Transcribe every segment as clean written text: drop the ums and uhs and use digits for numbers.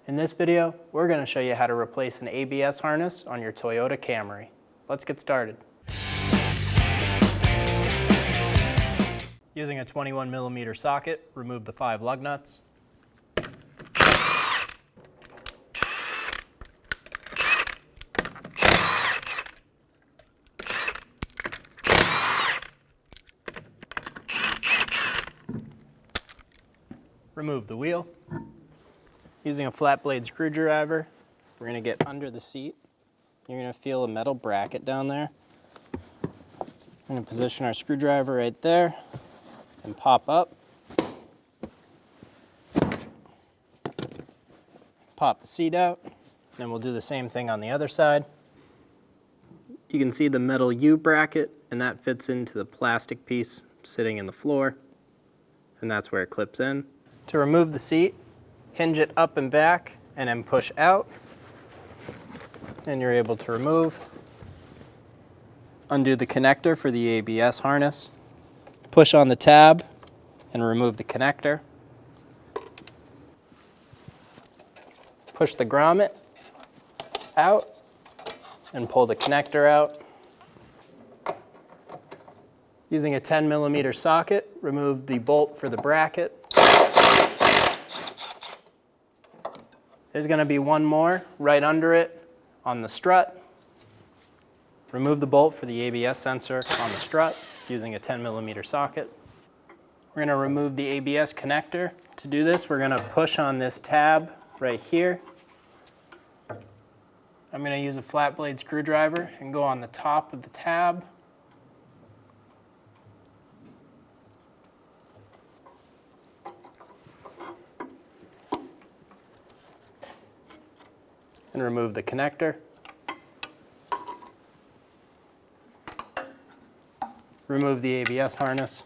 In this video, we're going to show you how to replace an ABS harness on your Toyota Camry. Let's get started. Using a 21mm socket, remove the 5 lug nuts. Remove the wheel. Using a flat blade screwdriver, we're going to get under the seat. You're going to feel a metal bracket down there. We're going to position our screwdriver right there and pop up. Pop the seat out. Then we'll do the same thing on the other side. You can see the metal U bracket, and that fits into the plastic piece sitting in the floor, and that's where it clips in. To remove the seat, hinge it up and back, and then push out, and you're able to remove. Undo the connector for the ABS harness. Push on the tab and remove the connector. Push the grommet out and pull the connector out. Using a 10mm socket, remove the bolt for the bracket. There's going to be one more right under it on the strut. Remove the bolt for the ABS sensor on the strut using a 10mm socket. We're going to remove the ABS connector. To do this, we're going to push on this tab right here. I'm going to use a flat blade screwdriver and go on the top of the tab. And remove the connector. Remove the ABS harness.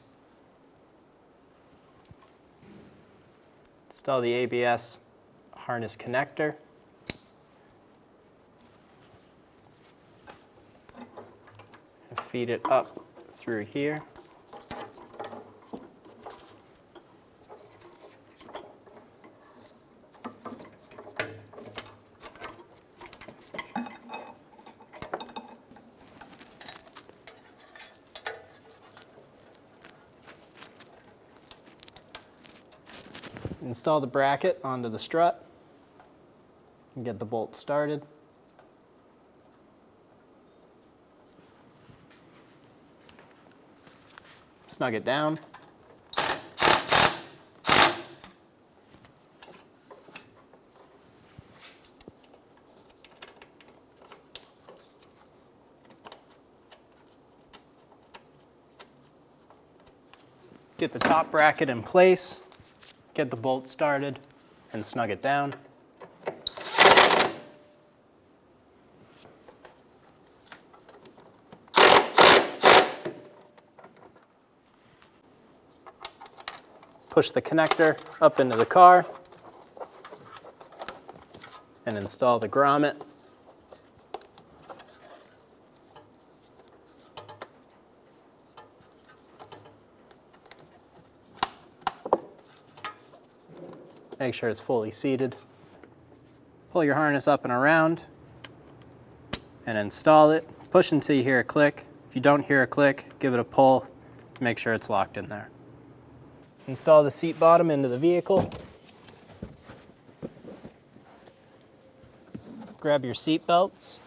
Install the ABS harness connector. And feed it up through here. Install the bracket onto the strut and get the bolt started. Snug it down. Get the top bracket in place. Get the bolt started and snug it down. Push the connector up into the car and install the grommet. Make sure it's fully seated. Pull your harness up and around and install it. Push until you hear a click. If you don't hear a click, give it a pull. Make sure it's locked in there. Install the seat bottom into the vehicle. Grab your seat belts.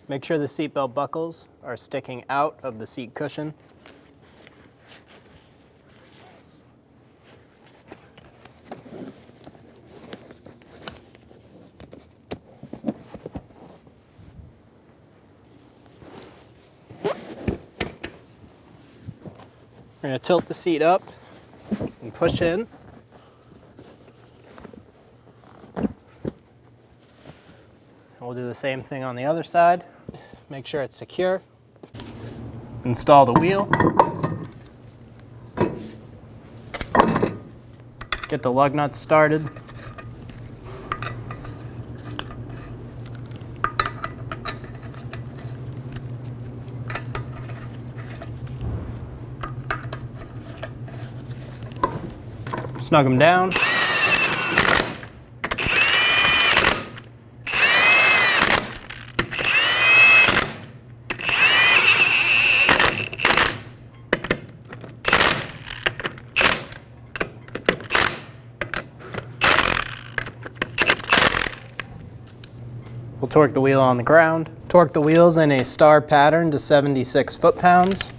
Make sure the seatbelt buckles are sticking out of the seat cushion. We're going to tilt the seat up and push in. We'll do the same thing on the other side. Make sure it's secure. Install the wheel. Get the lug nuts started. snug them down. We'll torque the wheel on the ground. Torque the wheels in a star pattern to 76 foot-pounds.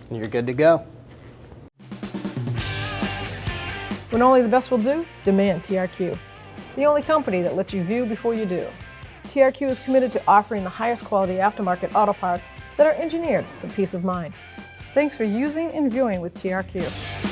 And you're good to go. When only the best will do, demand TRQ. The only company that lets you view before you do. TRQ is committed to offering the highest quality aftermarket auto parts that are engineered for peace of mind. Thanks for using and viewing with TRQ.